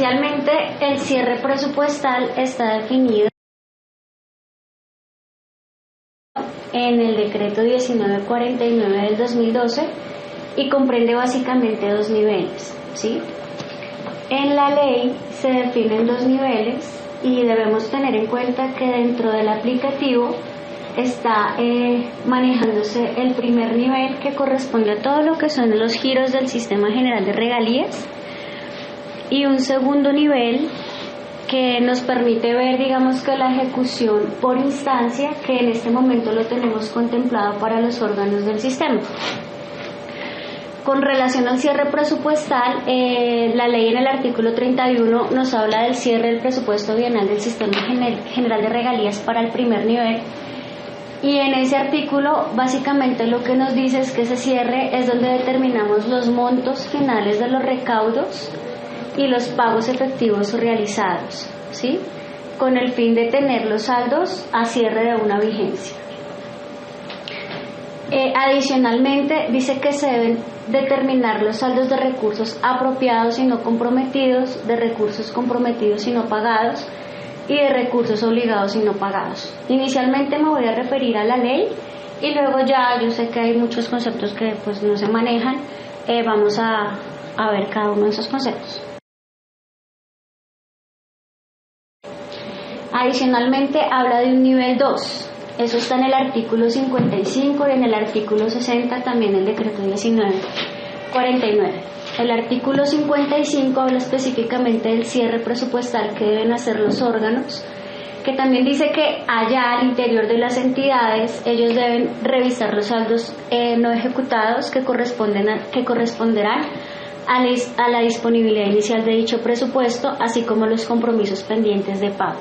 Inicialmente, el cierre presupuestal está definido en el decreto 1949 del 2012 y comprende básicamente dos niveles, ¿sí? En la ley se definen dos niveles y debemos tener en cuenta que dentro del aplicativo está manejándose el primer nivel, que corresponde a todo lo que son los giros del Sistema General de Regalías, y un segundo nivel que nos permite ver, digamos, que la ejecución por instancia, que en este momento lo tenemos contemplado para los órganos del sistema. Con relación al cierre presupuestal, la ley en el artículo 31 nos habla del cierre del presupuesto bienal del Sistema General de Regalías para el primer nivel, y en ese artículo básicamente lo que nos dice es que ese cierre es donde determinamos los montos finales de los recaudos y los pagos efectivos realizados, ¿sí? Con el fin de tener los saldos a cierre de una vigencia. Adicionalmente, dice que se deben determinar los saldos de recursos apropiados y no comprometidos, de recursos comprometidos y no pagados, y de recursos obligados y no pagados. Inicialmente me voy a referir a la ley y luego ya yo sé que hay muchos conceptos que pues no se manejan, vamos a ver cada uno de esos conceptos. Adicionalmente habla de un nivel 2, eso está en el artículo 55 y en el artículo 60 también el decreto 1949. El artículo 55 habla específicamente del cierre presupuestal que deben hacer los órganos, que también dice que allá al interior de las entidades ellos deben revisar los saldos no ejecutados que corresponderán a la disponibilidad inicial de dicho presupuesto, así como los compromisos pendientes de pago.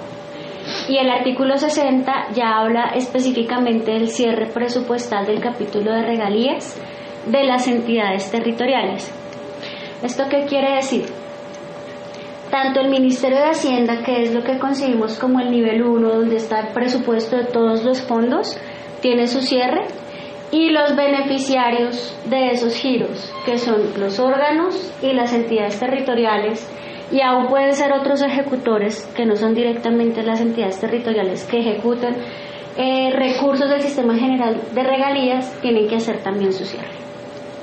Y el artículo 60 ya habla específicamente del cierre presupuestal del capítulo de regalías de las entidades territoriales. ¿Esto qué quiere decir? Tanto el Ministerio de Hacienda, que es lo que concebimos como el nivel 1, donde está el presupuesto de todos los fondos, tiene su cierre, y los beneficiarios de esos giros, que son los órganos y las entidades territoriales, y aún pueden ser otros ejecutores que no son directamente las entidades territoriales que ejecutan recursos del Sistema General de Regalías, tienen que hacer también su cierre,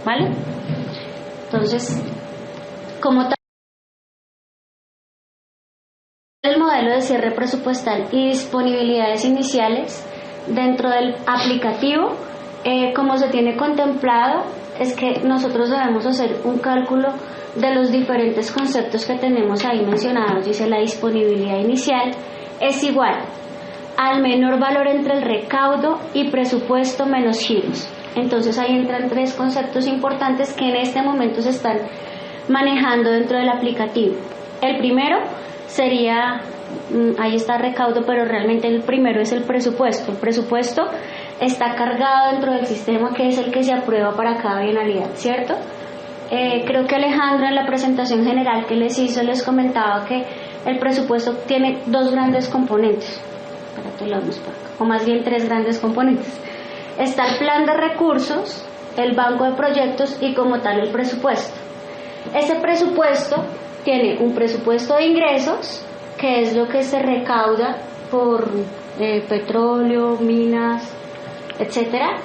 ¿vale? Entonces, como tal, el modelo de cierre presupuestal y disponibilidades iniciales dentro del aplicativo, como se tiene contemplado, es que nosotros debemos hacer un cálculo de los diferentes conceptos que tenemos ahí mencionados. Dice: la disponibilidad inicial es igual al menor valor entre el recaudo y presupuesto menos giros. Entonces ahí entran tres conceptos importantes que en este momento se están manejando dentro del aplicativo. El primero sería, ahí está recaudo, pero realmente el primero es el presupuesto. El presupuesto está cargado dentro del sistema, que es el que se aprueba para cada bienalidad, ¿cierto? Creo que Alejandro en la presentación general que les hizo les comentaba que el presupuesto tiene dos grandes componentes, o más bien tres grandes componentes. Está el plan de recursos, el banco de proyectos y como tal el presupuesto. Ese presupuesto tiene un presupuesto de ingresos, que es lo que se recauda por petróleo, minas, etcétera,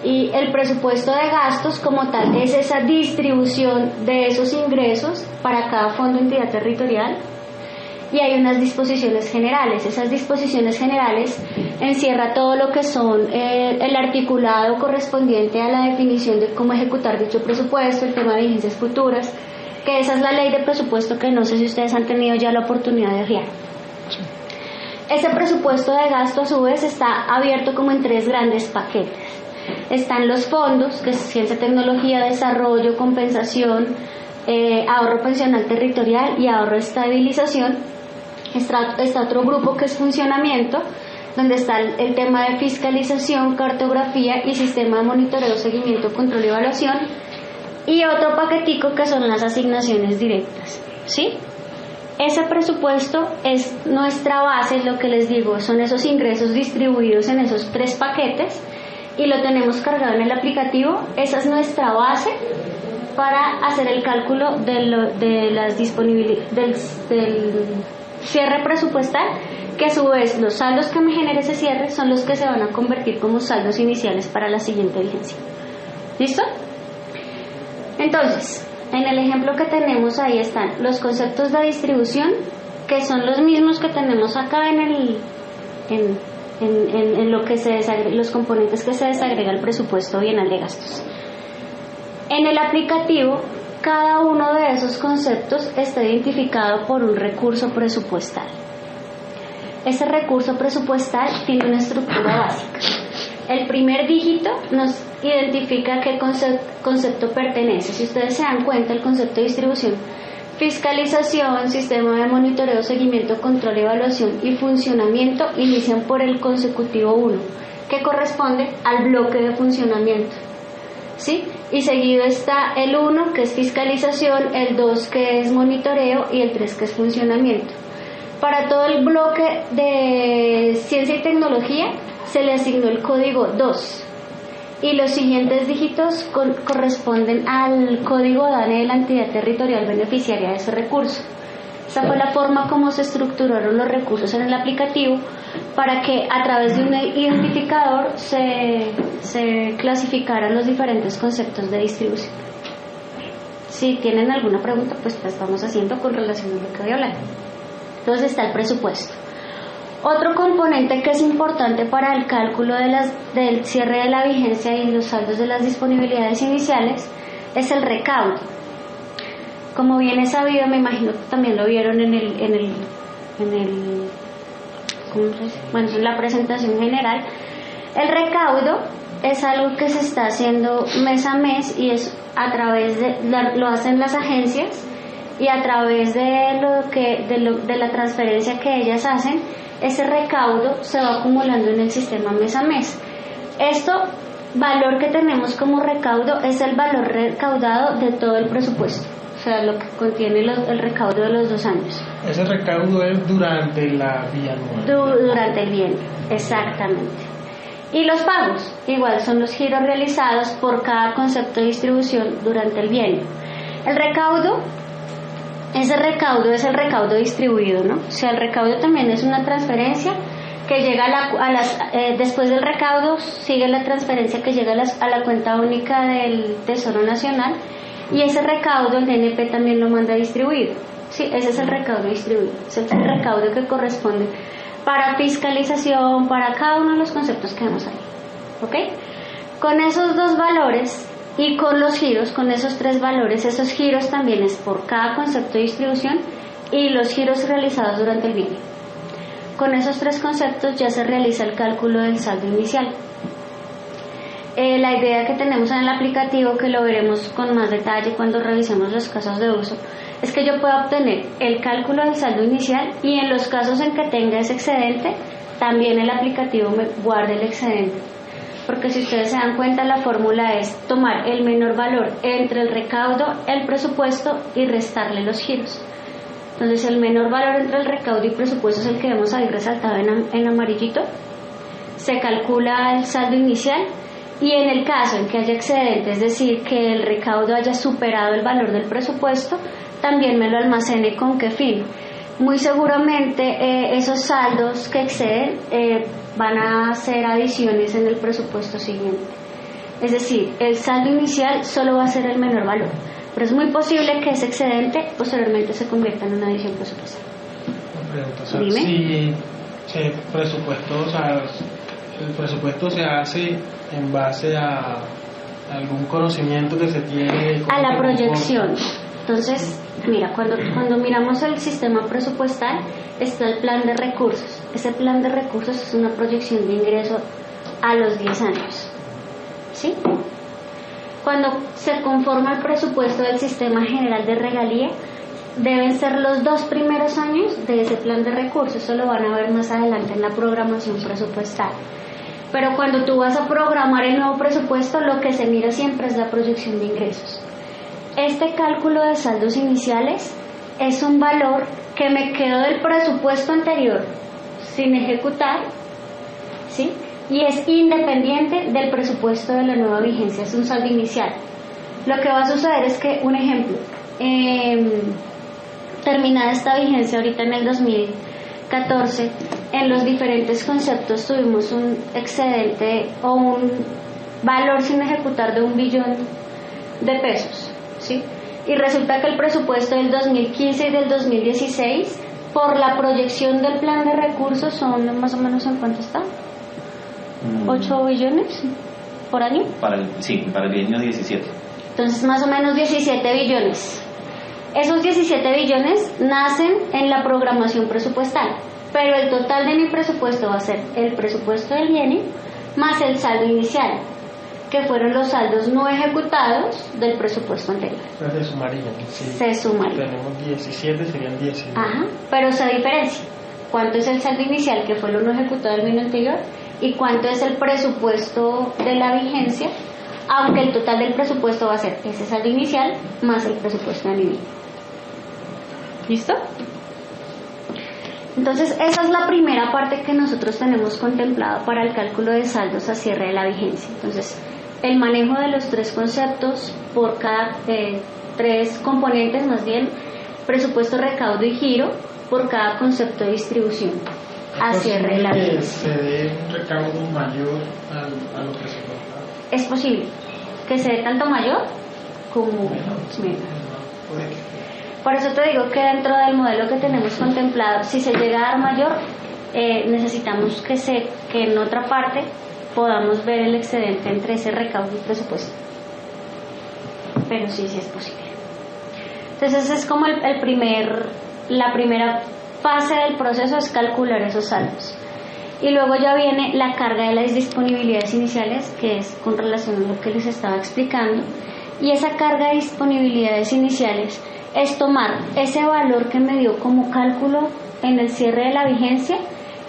y el presupuesto de gastos como tal es esa distribución de esos ingresos para cada fondo o entidad territorial, y hay unas disposiciones generales. Esas disposiciones generales encierra todo lo que son el articulado correspondiente a la definición de cómo ejecutar dicho presupuesto, el tema de vigencias futuras, que esa es la ley de presupuesto, que no sé si ustedes han tenido ya la oportunidad de ojear. Ese presupuesto de gasto a su vez está abierto como en tres grandes paquetes. Están los fondos, que es ciencia, tecnología, desarrollo, compensación, ahorro pensional territorial y ahorro de estabilización. Está otro grupo que es funcionamiento, donde está el tema de fiscalización, cartografía y sistema de monitoreo, seguimiento, control y evaluación. Y otro paquetico que son las asignaciones directas, ¿sí? Ese presupuesto es nuestra base, lo que les digo, son esos ingresos distribuidos en esos tres paquetes y lo tenemos cargado en el aplicativo. Esa es nuestra base para hacer el cálculo de las disponibilidades del cierre presupuestal, que a su vez los saldos que me genere ese cierre son los que se van a convertir como saldos iniciales para la siguiente vigencia. ¿Listo? Entonces, en el ejemplo que tenemos ahí están los conceptos de distribución, que son los mismos que tenemos acá en lo que se desagrega, los componentes que se desagrega el presupuesto bienal de gastos. En el aplicativo, cada uno de esos conceptos está identificado por un recurso presupuestal. Ese recurso presupuestal tiene una estructura básica. El primer dígito nos identifica a qué concepto pertenece. Si ustedes se dan cuenta, el concepto de distribución, fiscalización, sistema de monitoreo, seguimiento, control, evaluación y funcionamiento inician por el consecutivo 1, que corresponde al bloque de funcionamiento, ¿sí? Y seguido está el 1, que es fiscalización, el 2, que es monitoreo, y el 3, que es funcionamiento. Para todo el bloque de ciencia y tecnología se le asignó el código 2, y los siguientes dígitos corresponden al código DANE de la entidad territorial beneficiaria de ese recurso. Esa fue la forma como se estructuraron los recursos en el aplicativo, para que a través de un identificador se clasificaran los diferentes conceptos de distribución. Si tienen alguna pregunta, pues la estamos haciendo con relación a lo que voy a hablar. Entonces está el presupuesto. Otro componente que es importante para el cálculo del cierre de la vigencia y los saldos de las disponibilidades iniciales es el recaudo. Como bien es sabido, me imagino que también lo vieron en la presentación general. El recaudo es algo que se está haciendo mes a mes, y es a través lo hacen las agencias, y a través de la transferencia que ellas hacen, ese recaudo se va acumulando en el sistema mes a mes. Valor que tenemos como recaudo es el valor recaudado de todo el presupuesto, o sea, lo que contiene el recaudo de los 2 años. Ese recaudo es durante la bianual. Durante el bienio, exactamente. Y los pagos, igual, son los giros realizados por cada concepto de distribución durante el bienio. Ese recaudo es el recaudo distribuido, ¿no? O sea, el recaudo también es una transferencia que llega después del recaudo sigue la transferencia que llega a la cuenta única del Tesoro Nacional, y ese recaudo el DNP también lo manda distribuido. Sí, ese es el recaudo distribuido, es el recaudo que corresponde para fiscalización, para cada uno de los conceptos que vemos ahí, ¿ok? Con esos 2 valores y con los giros, con esos 3 valores, esos giros también es por cada concepto de distribución y los giros realizados durante el bienio. Con esos 3 conceptos ya se realiza el cálculo del saldo inicial. La idea que tenemos en el aplicativo, que lo veremos con más detalle cuando revisemos los casos de uso, es que yo pueda obtener el cálculo del saldo inicial, y en los casos en que tenga ese excedente, también el aplicativo me guarde el excedente. Porque si ustedes se dan cuenta, la fórmula es tomar el menor valor entre el recaudo, el presupuesto, y restarle los giros. Entonces el menor valor entre el recaudo y presupuesto es el que vemos ahí resaltado en amarillito. Se calcula el saldo inicial, y en el caso en que haya excedente, es decir, que el recaudo haya superado el valor del presupuesto, también me lo almacene. ¿Con qué fin? Muy seguramente esos saldos que exceden van a hacer adiciones en el presupuesto siguiente. Es decir, el saldo inicial solo va a ser el menor valor, pero es muy posible que ese excedente posteriormente se convierta en una adición presupuestal. Una pregunta, o sea, si el presupuesto se hace en base a algún conocimiento que se tiene, a la proyección. Entonces, mira, cuando miramos el sistema presupuestal, está el plan de recursos. Ese plan de recursos es una proyección de ingreso a los 10 años, ¿sí? Cuando se conforma el presupuesto del Sistema General de Regalía, deben ser los 2 primeros años de ese plan de recursos. Eso lo van a ver más adelante en la programación presupuestal. Pero cuando tú vas a programar el nuevo presupuesto, lo que se mira siempre es la proyección de ingresos. Este cálculo de saldos iniciales es un valor que me quedó del presupuesto anterior sin ejecutar, ¿sí? Y es independiente del presupuesto de la nueva vigencia, es un saldo inicial. Lo que va a suceder es que, un ejemplo, terminada esta vigencia ahorita en el 2014, en los diferentes conceptos tuvimos un excedente o un valor sin ejecutar de 1 billón de pesos, ¿sí? Y resulta que el presupuesto del 2015 y del 2016, por la proyección del plan de recursos, son más o menos, ¿en cuánto está? 8 billones por año. Para el bienio 17. Entonces, más o menos 17 billones. Esos 17 billones nacen en la programación presupuestal, pero el total de mi presupuesto va a ser el presupuesto del bienio más el saldo inicial, que fueron los saldos no ejecutados del presupuesto anterior. Se sumarían. Sí. Se sumarían. Tenemos 17, serían 19. Ajá, pero se diferencia. ¿Cuánto es el saldo inicial, que fue lo no ejecutado del bienio anterior? ¿Y cuánto es el presupuesto de la vigencia? Aunque el total del presupuesto va a ser ese saldo inicial más el presupuesto de nivel. ¿Listo? Entonces, esa es la primera parte que nosotros tenemos contemplado para el cálculo de saldos a cierre de la vigencia. Entonces, el manejo de los 3 conceptos por cada 3 componentes, más bien, presupuesto, recaudo y giro, por cada concepto de distribución a cierre de la vigencia. ¿Que se dé un recaudo mayor a lo presupuestado? Es posible que se dé tanto mayor como menor. Por eso te digo que dentro del modelo que tenemos contemplado, si se llega a dar mayor, necesitamos que en otra parte podamos ver el excedente entre ese recaudo y presupuesto. Pero sí es posible. Entonces ese es como la primera fase del proceso, es calcular esos saldos. Y luego ya viene la carga de las disponibilidades iniciales, que es con relación a lo que les estaba explicando. Y esa carga de disponibilidades iniciales es tomar ese valor que me dio como cálculo en el cierre de la vigencia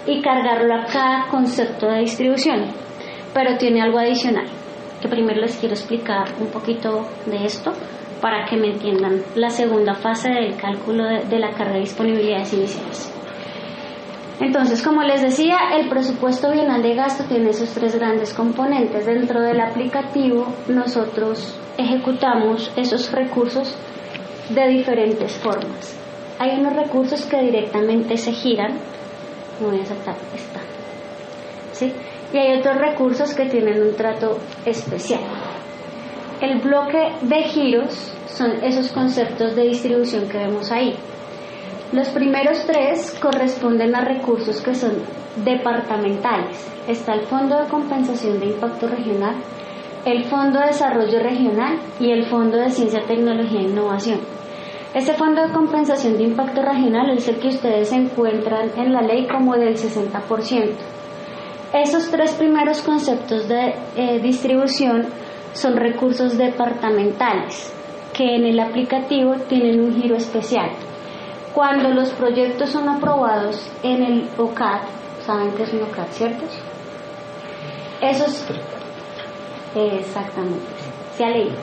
y cargarlo a cada concepto de distribución. Pero tiene algo adicional, que primero les quiero explicar un poquito de esto para que me entiendan la segunda fase del cálculo de la carga de disponibilidades iniciales. Entonces, como les decía, el presupuesto bienal de gasto tiene esos 3 grandes componentes. Dentro del aplicativo, nosotros ejecutamos esos recursos de diferentes formas. Hay unos recursos que directamente se giran, me voy a saltar esta, ¿sí? Y hay otros recursos que tienen un trato especial. El bloque de giros son esos conceptos de distribución que vemos ahí. Los primeros 3 corresponden a recursos que son departamentales. Está el Fondo de Compensación de Impacto Regional, el Fondo de Desarrollo Regional y el Fondo de Ciencia, Tecnología e Innovación. Este Fondo de Compensación de Impacto Regional es el que ustedes encuentran en la ley como del 60%. Esos 3 primeros conceptos de distribución son recursos departamentales que en el aplicativo tienen un giro especial. Cuando los proyectos son aprobados en el OCAD, ¿saben qué es un OCAD, cierto? Esos, exactamente, se ha leído.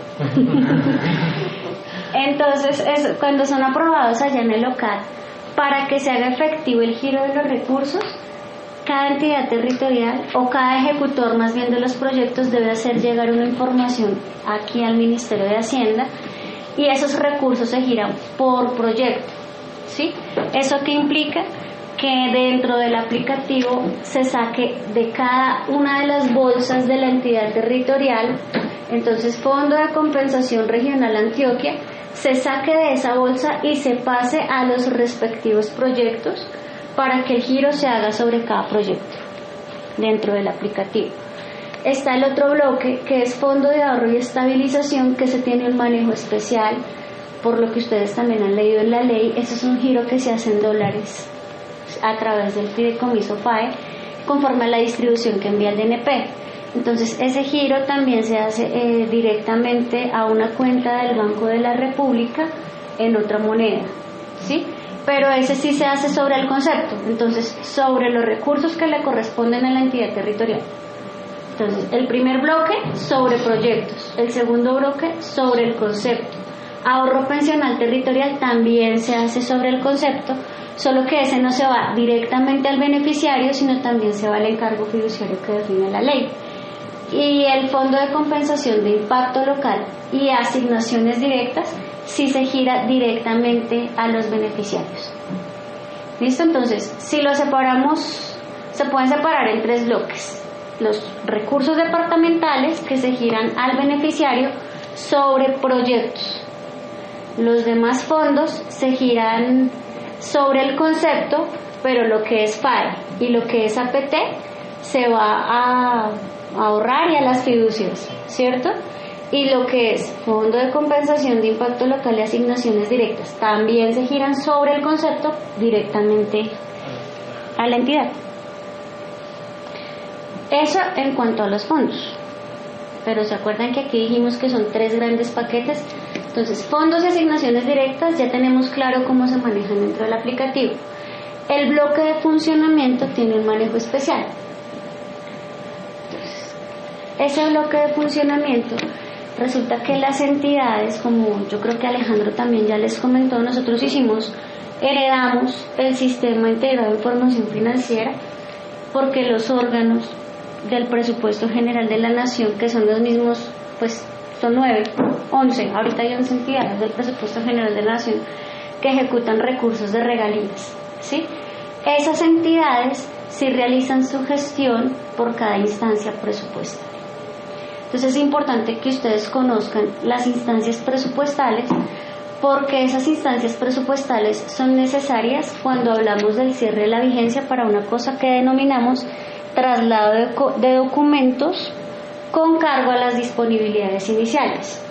Entonces, cuando son aprobados allá en el OCAD, para que se haga efectivo el giro de los recursos, cada entidad territorial o cada ejecutor más bien de los proyectos debe hacer llegar una información aquí al Ministerio de Hacienda y esos recursos se giran por proyecto, ¿sí? ¿Eso qué implica? Que dentro del aplicativo se saque de cada una de las bolsas de la entidad territorial. Entonces, Fondo de Compensación Regional Antioquia, se saque de esa bolsa y se pase a los respectivos proyectos para que el giro se haga sobre cada proyecto dentro del aplicativo. Está el otro bloque, que es Fondo de Ahorro y Estabilización, que se tiene un manejo especial, por lo que ustedes también han leído en la ley. Ese es un giro que se hace en dólares a través del fideicomiso FAE, conforme a la distribución que envía el DNP. Entonces, ese giro también se hace directamente a una cuenta del Banco de la República en otra moneda, ¿sí? Pero ese sí se hace sobre el concepto, entonces sobre los recursos que le corresponden a la entidad territorial. Entonces, el primer bloque sobre proyectos, el segundo bloque sobre el concepto. Ahorro pensional territorial también se hace sobre el concepto, solo que ese no se va directamente al beneficiario, sino también se va al encargo fiduciario que define la ley. Y el Fondo de Compensación de Impacto Local y asignaciones directas sí se gira directamente a los beneficiarios. ¿Listo? Entonces, si lo separamos, se pueden separar en 3 bloques. Los recursos departamentales que se giran al beneficiario sobre proyectos. Los demás fondos se giran sobre el concepto, pero lo que es FAE y lo que es APT se va a ahorrar y a las fiducias, ¿cierto? Y lo que es Fondo de Compensación de Impacto Local y asignaciones directas también se giran sobre el concepto directamente a la entidad. Eso en cuanto a los fondos. Pero se acuerdan que aquí dijimos que son 3 grandes paquetes. Entonces, fondos y asignaciones directas ya tenemos claro cómo se manejan dentro del aplicativo. El bloque de funcionamiento tiene un manejo especial. Entonces, ese bloque de funcionamiento resulta que las entidades, como yo creo que Alejandro también ya les comentó, nosotros heredamos el Sistema Integrado de Información Financiera porque los órganos del Presupuesto General de la Nación, que son los mismos, pues son 9, 11, ahorita hay 11 entidades del Presupuesto General de la Nación que ejecutan recursos de regalías, ¿sí? Esas entidades sí realizan su gestión por cada instancia presupuestal. Entonces es importante que ustedes conozcan las instancias presupuestales, porque esas instancias presupuestales son necesarias cuando hablamos del cierre de la vigencia para una cosa que denominamos traslado de documentos con cargo a las disponibilidades iniciales.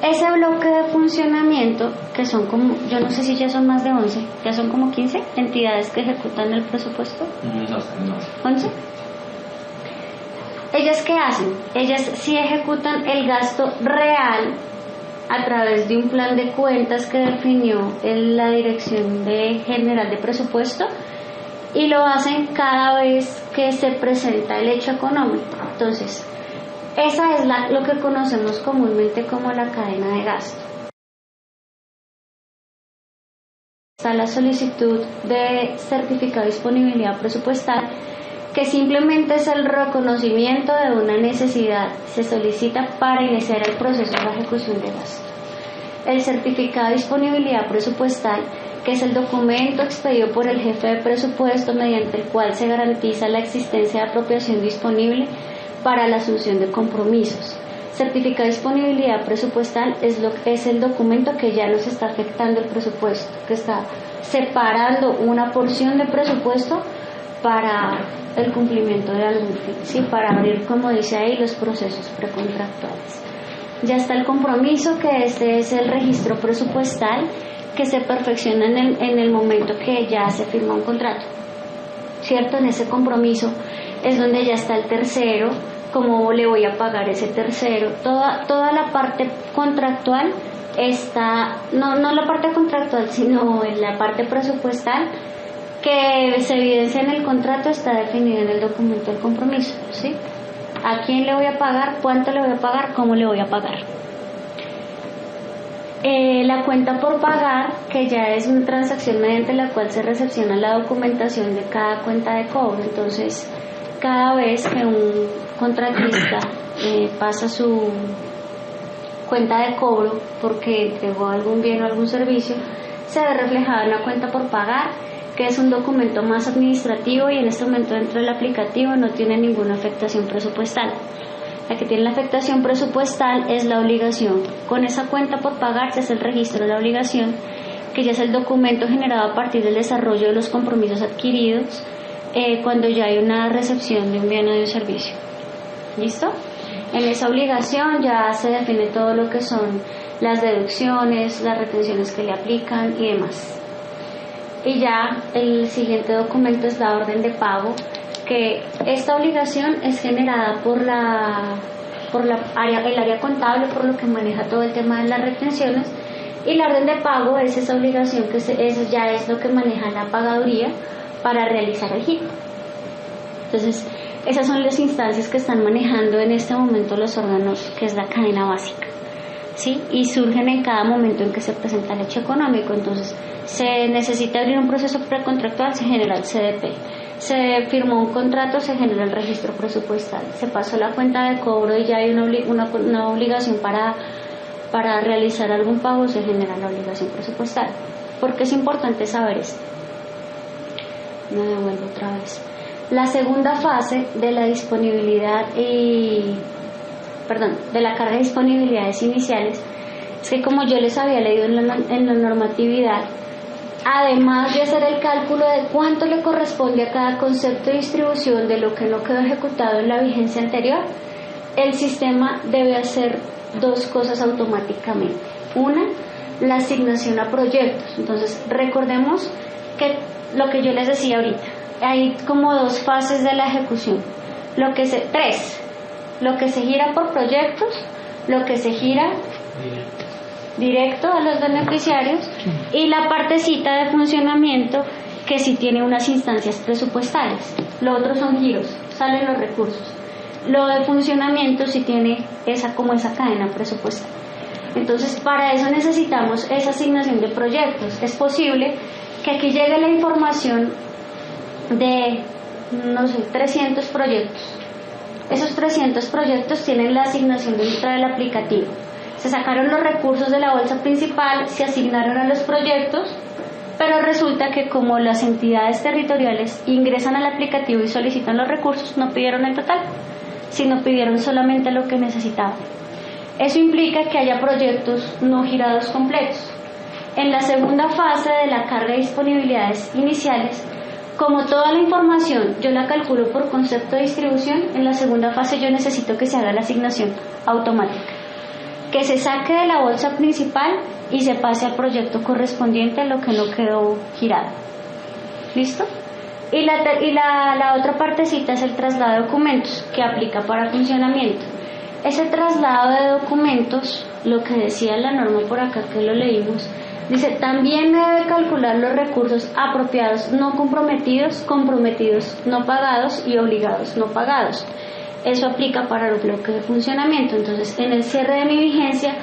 Ese bloque de funcionamiento, que son como, yo no sé si ya son más de 11, ya son como 15 entidades que ejecutan el presupuesto. No. 11. ¿Ellas qué hacen? Ellas sí ejecutan el gasto real a través de un plan de cuentas que definió la Dirección General de Presupuesto, y lo hacen cada vez que se presenta el hecho económico. Entonces, esa es lo que conocemos comúnmente como la cadena de gasto. Está la solicitud de certificado de disponibilidad presupuestal, que simplemente es el reconocimiento de una necesidad, se solicita para iniciar el proceso de ejecución de gasto. El certificado de disponibilidad presupuestal, que es el documento expedido por el jefe de presupuesto mediante el cual se garantiza la existencia de apropiación disponible para la asunción de compromisos. Certificado de disponibilidad presupuestal es el documento que ya nos está afectando el presupuesto, que está separando una porción de presupuesto para el cumplimiento de algún fin, ¿sí? Para abrir, como dice ahí, los procesos precontractuales. Ya está el compromiso, que este es el registro presupuestal, que se perfecciona en el momento que ya se firma un contrato, ¿cierto? En ese compromiso es donde ya está el tercero, cómo le voy a pagar ese tercero, toda la parte contractual está, no la parte contractual, sino en la parte presupuestal que se evidencia en el contrato, está definida en el documento del compromiso, ¿sí? ¿A quién le voy a pagar? ¿Cuánto le voy a pagar? ¿Cómo le voy a pagar? La cuenta por pagar, que ya es una transacción mediante la cual se recepciona la documentación de cada cuenta de cobro. Entonces, cada vez que un contratista pasa su cuenta de cobro porque entregó algún bien o algún servicio, se ve reflejada en la cuenta por pagar, que es un documento más administrativo y en este momento dentro del aplicativo no tiene ninguna afectación presupuestal. La que tiene la afectación presupuestal es la obligación. Con esa cuenta por pagar se hace el registro de la obligación, que ya es el documento generado a partir del desarrollo de los compromisos adquiridos cuando ya hay una recepción de un bien o de un servicio. ¿Listo? En esa obligación ya se define todo lo que son las deducciones, las retenciones que le aplican y demás. Y ya el siguiente documento es la orden de pago, que esta obligación es generada por el área contable, por lo que maneja todo el tema de las retenciones, y la orden de pago es esa obligación que eso ya es lo que maneja la pagaduría para realizar el giro. Entonces, esas son las instancias que están manejando en este momento los órganos, que es la cadena básica, ¿sí? Y surgen en cada momento en que se presenta el hecho económico. Entonces, se necesita abrir un proceso precontractual, se genera el CDP. se firmó un contrato, se generó el registro presupuestal, se pasó la cuenta de cobro y ya hay una obligación para realizar algún pago, se genera la obligación presupuestal. ¿Por qué es importante saber esto? Me devuelvo otra vez. La segunda fase de la disponibilidad de la carga de disponibilidades iniciales es que, como yo les había leído en la normatividad, además de hacer el cálculo de cuánto le corresponde a cada concepto de distribución de lo que no quedó ejecutado en la vigencia anterior, el sistema debe hacer dos cosas automáticamente. Una, la asignación a proyectos. Entonces, recordemos que lo que yo les decía ahorita, hay como dos fases de la ejecución. Tres. Lo que se gira por proyectos, lo que se gira directo a los beneficiarios, y la partecita de funcionamiento que sí tiene unas instancias presupuestales. Lo otro son giros, salen los recursos. Lo de funcionamiento sí tiene esa cadena presupuestal. Entonces, para eso necesitamos esa asignación de proyectos. Es posible que aquí llegue la información de, 300 proyectos. Esos 300 proyectos tienen la asignación dentro del aplicativo. Se sacaron los recursos de la bolsa principal, se asignaron a los proyectos, pero resulta que como las entidades territoriales ingresan al aplicativo y solicitan los recursos, no pidieron el total, sino pidieron solamente lo que necesitaban. Eso implica que haya proyectos no girados completos. En la segunda fase de la carga de disponibilidades iniciales, como toda la información yo la calculo por concepto de distribución, en la segunda fase yo necesito que se haga la asignación automática, que se saque de la bolsa principal y se pase al proyecto correspondiente a lo que no quedó girado. ¿Listo? Y la otra partecita es el traslado de documentos, que aplica para funcionamiento. Ese traslado de documentos, lo que decía la norma por acá que lo leímos, dice: también debe calcular los recursos apropiados no comprometidos, comprometidos no pagados y obligados no pagados. Eso aplica para el bloque de funcionamiento. Entonces, en el cierre de mi vigencia,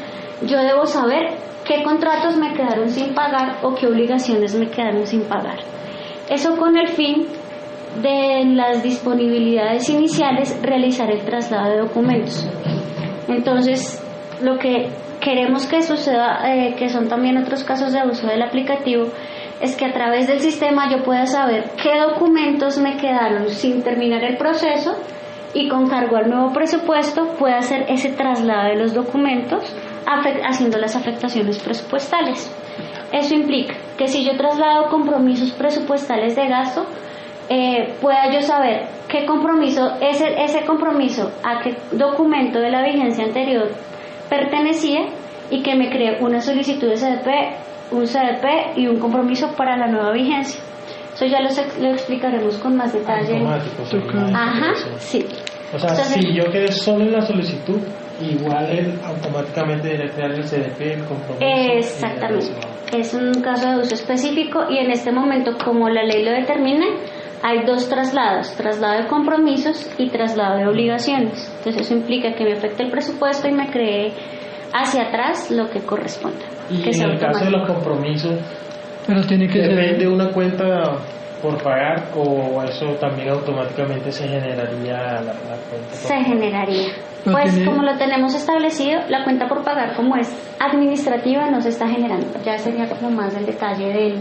yo debo saber qué contratos me quedaron sin pagar o qué obligaciones me quedaron sin pagar. Eso con el fin de las disponibilidades iniciales realizar el traslado de documentos. Entonces, lo que queremos que suceda, que son también otros casos de uso del aplicativo, es que a través del sistema yo pueda saber qué documentos me quedaron sin terminar el proceso, y con cargo al nuevo presupuesto pueda hacer ese traslado de los documentos haciendo las afectaciones presupuestales. Eso implica que si yo traslado compromisos presupuestales de gasto, pueda yo saber qué compromiso, ese compromiso a qué documento de la vigencia anterior pertenecía, y que me cree una solicitud de CDP, un CDP y un compromiso para la nueva vigencia. Eso ya lo explicaremos con más detalle. Ajá, sí. O sea, entonces, si yo quedé solo en la solicitud, igual él automáticamente debe crear el CDP, el compromiso. Exactamente. Es un caso de uso específico, y en este momento, como la ley lo determina, hay dos traslados: traslado de compromisos y traslado de obligaciones. Entonces eso implica que me afecte el presupuesto y me cree hacia atrás lo que corresponda. Y que en el caso de los compromisos, pero tiene que depende de una cuenta por pagar, o eso también automáticamente se generaría la cuenta. Se generaría. Pues como lo tenemos establecido, la cuenta por pagar, como es administrativa, no se está generando. Ya sería como más el detalle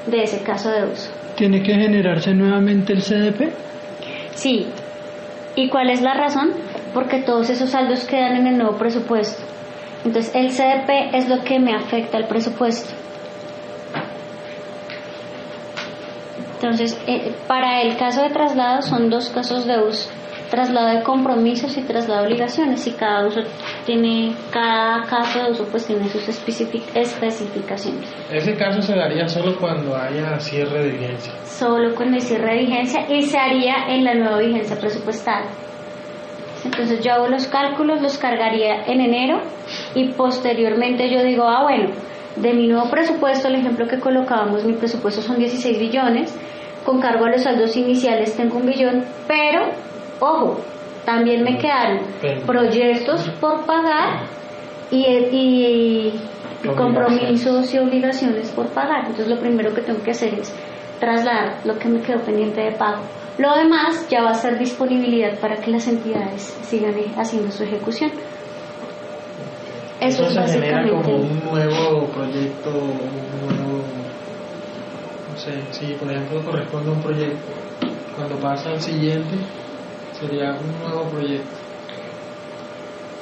de ese caso de uso. ¿Tiene que generarse nuevamente el CDP? Sí. ¿Y cuál es la razón? Porque todos esos saldos quedan en el nuevo presupuesto. Entonces el CDP es lo que me afecta al presupuesto. Entonces, para el caso de traslado son dos casos de uso: traslado de compromisos y traslado de obligaciones, y cada caso de uso pues tiene sus especificaciones. Ese caso se daría solo cuando haya cierre de vigencia. Solo con el cierre de vigencia, y se haría en la nueva vigencia presupuestal. Entonces yo hago los cálculos, los cargaría en enero, y posteriormente yo digo: bueno, de mi nuevo presupuesto, el ejemplo que colocábamos, mi presupuesto son 16 billones, con cargo a los saldos iniciales tengo 1 billón, pero, ojo, también me quedaron proyectos por pagar y compromisos y obligaciones por pagar. Entonces lo primero que tengo que hacer es trasladar lo que me quedó pendiente de pago. Lo demás ya va a ser disponibilidad para que las entidades sigan haciendo su ejecución. Eso es se genera básicamente. como un nuevo proyecto, un nuevo, no sé, si por ejemplo corresponde a un proyecto, cuando pasa al siguiente sería un nuevo proyecto.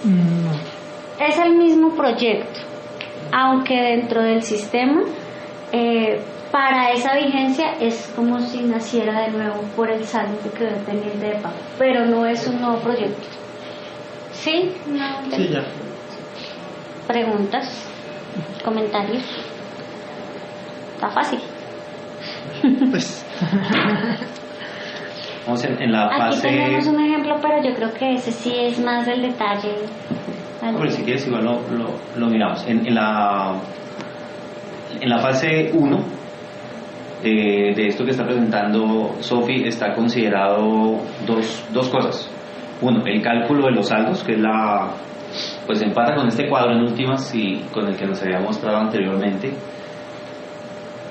No. Es el mismo proyecto, aunque dentro del sistema, para esa vigencia es como si naciera de nuevo por el saldo que quedó pendiente de pago, pero no es un nuevo proyecto. ¿Sí? No, Sí, ya. ¿Preguntas? ¿Comentarios? Está fácil. Pues, Vamos en la Aquí fase... tenemos un ejemplo, pero yo creo que ese sí es más del detalle. Hombre, si quieres igual lo miramos. En la fase 1 de esto que está presentando Sofi está considerado dos cosas. Uno, el cálculo de los saldos, que es pues empata con este cuadro en últimas y con el que nos había mostrado anteriormente.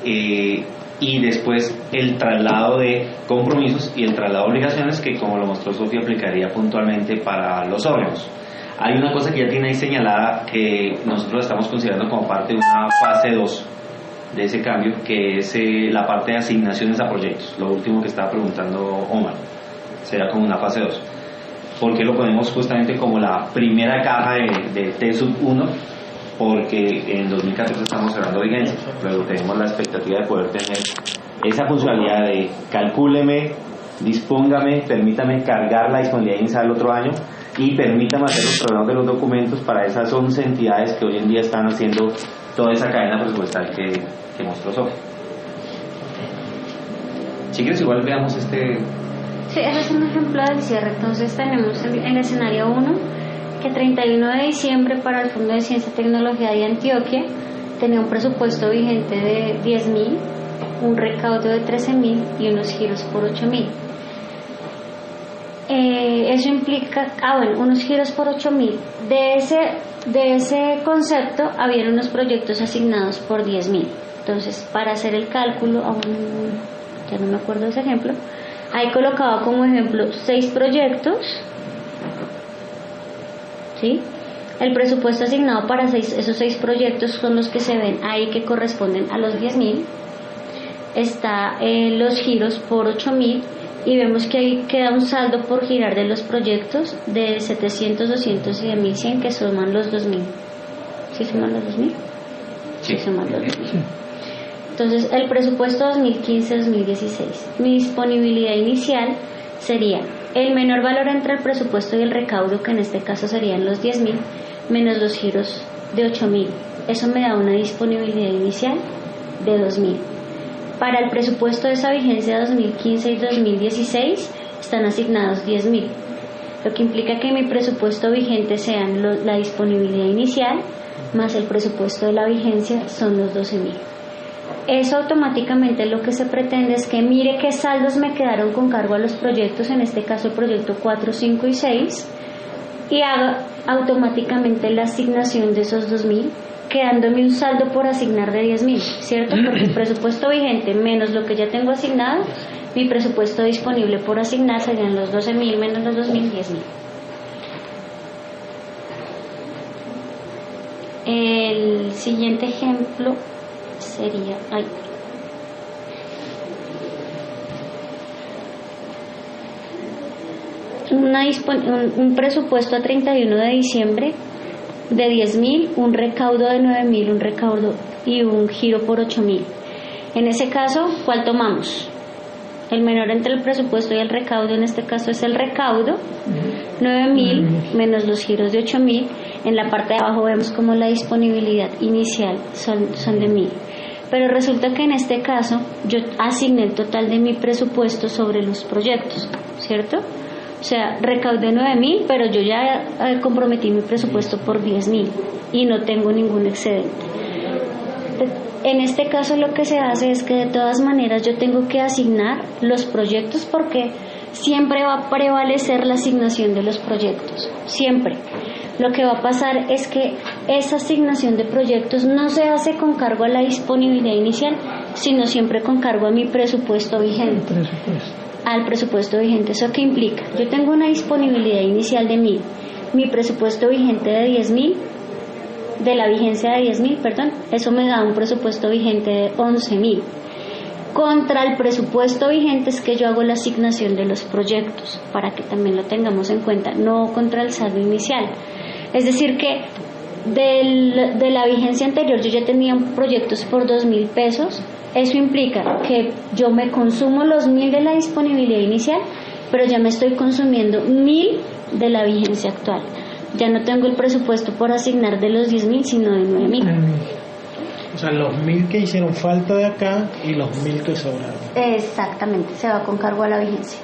Y después el traslado de compromisos y el traslado de obligaciones, que como lo mostró Sofía aplicaría puntualmente para los órganos. Hay una cosa que ya tiene ahí señalada que nosotros estamos considerando como parte de una fase 2 de ese cambio, que es la parte de asignaciones a proyectos, lo último que estaba preguntando Omar, será como una fase 2. ¿Por qué lo ponemos justamente como la primera caja de T-Sub 1? Porque en 2014 estamos cerrando vigencia, pero tenemos la expectativa de poder tener esa funcionalidad de calcúleme, dispóngame, permítame cargar la disponibilidad inicial el otro año y permítame hacer los traslados de los documentos para esas 11 entidades que hoy en día están haciendo toda esa cadena presupuestal que mostró Sofía. Si quieres igual veamos este... Sí, ese es un ejemplo del cierre. Entonces tenemos en el escenario 1 que 31 de diciembre para el Fondo de Ciencia, Tecnología de Antioquia tenía un presupuesto vigente de 10.000, un recaudo de 13.000 y unos giros por 8.000. Eso implica, unos giros por 8.000. De ese concepto habían unos proyectos asignados por 10.000. Entonces, para hacer el cálculo, ya no me acuerdo de ese ejemplo, ahí colocaba como ejemplo 6 proyectos. ¿Sí? El presupuesto asignado para esos 6 proyectos son los que se ven ahí, que corresponden a los 10.000. Está los giros por 8.000 y vemos que ahí queda un saldo por girar de los proyectos de 700, 200 y de 1.100, que suman los 2.000. ¿Sí suman los 2.000? Sí, suman los 2.000. Entonces, el presupuesto 2015-2016, mi disponibilidad inicial sería el menor valor entre el presupuesto y el recaudo, que en este caso serían los 10.000, menos los giros de 8.000. Eso me da una disponibilidad inicial de 2.000. Para el presupuesto de esa vigencia 2015 y 2016 están asignados 10.000, lo que implica que mi presupuesto vigente sean la disponibilidad inicial más el presupuesto de la vigencia son los 12.000. Eso automáticamente lo que se pretende es que mire qué saldos me quedaron con cargo a los proyectos, en este caso el proyecto 4, 5 y 6, y haga automáticamente la asignación de esos 2.000, quedándome un saldo por asignar de 10.000, ¿cierto? Porque el presupuesto vigente menos lo que ya tengo asignado, mi presupuesto disponible por asignar serían los 12.000 menos los 2.000, 10.000. El siguiente ejemplo sería un presupuesto a 31 de diciembre de 10.000, un recaudo de 9.000, un recaudo y un giro por 8.000. En ese caso, ¿cuál tomamos? El menor entre el presupuesto y el recaudo, en este caso es el recaudo, 9.000 menos los giros de 8.000. En la parte de abajo vemos como la disponibilidad inicial son de 1.000. Pero resulta que en este caso yo asigné el total de mi presupuesto sobre los proyectos, ¿cierto? O sea, recaudé 9.000, pero yo ya comprometí mi presupuesto por 10.000 y no tengo ningún excedente. En este caso lo que se hace es que de todas maneras yo tengo que asignar los proyectos, porque siempre va a prevalecer la asignación de los proyectos, siempre. lo que va a pasar es que esa asignación de proyectos no se hace con cargo a la disponibilidad inicial, sino siempre con cargo a mi presupuesto vigente. Al presupuesto vigente. ¿Eso qué implica? Yo tengo una disponibilidad inicial de 1.000, mi presupuesto vigente de 10.000, de la vigencia de 10.000, perdón, eso me da un presupuesto vigente de 11.000. Contra el presupuesto vigente es que yo hago la asignación de los proyectos, para que también lo tengamos en cuenta, no contra el saldo inicial. Es decir que de la vigencia anterior yo ya tenía proyectos por 2.000 pesos, eso implica que yo me consumo los 1.000 de la disponibilidad inicial, pero ya me estoy consumiendo 1.000 de la vigencia actual. Ya no tengo el presupuesto por asignar de los 10.000, sino de 9.000. O sea, los 1.000 que hicieron falta de acá y los 1.000 que sobraron. Exactamente, se va con cargo a la vigencia.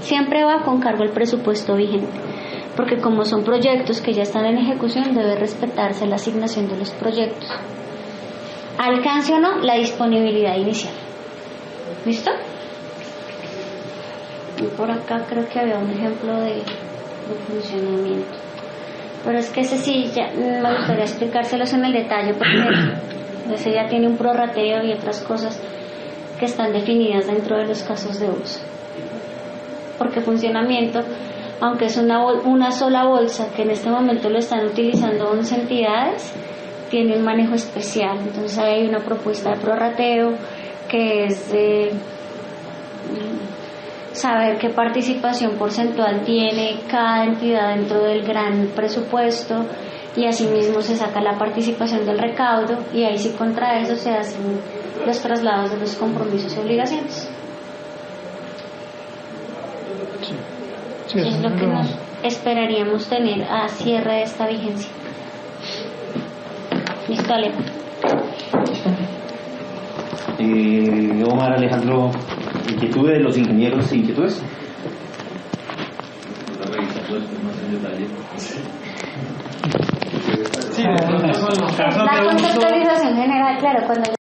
Siempre va con cargo el presupuesto vigente, porque como son proyectos que ya están en ejecución, debe respetarse la asignación de los proyectos. Alcance o no la disponibilidad inicial. ¿Listo? Y por acá creo que había un ejemplo de funcionamiento. Pero es que ese sí, ya me gustaría explicárselos en el detalle, porque ese ya tiene un prorrateo y otras cosas que están definidas dentro de los casos de uso. Porque funcionamiento, aunque es una sola bolsa, que en este momento lo están utilizando 11 entidades, tiene un manejo especial. Entonces hay una propuesta de prorrateo que es de saber qué participación porcentual tiene cada entidad dentro del gran presupuesto, y asimismo se saca la participación del recaudo, y ahí sí contra eso se hacen los traslados de los compromisos y obligaciones. Sí, Es lo que nos esperaríamos tener a cierre de esta vigencia. Listo, Alejo. Omar, Alejandro, inquietudes de los ingenieros, inquietudes. Sí, La conceptualización general, claro, cuando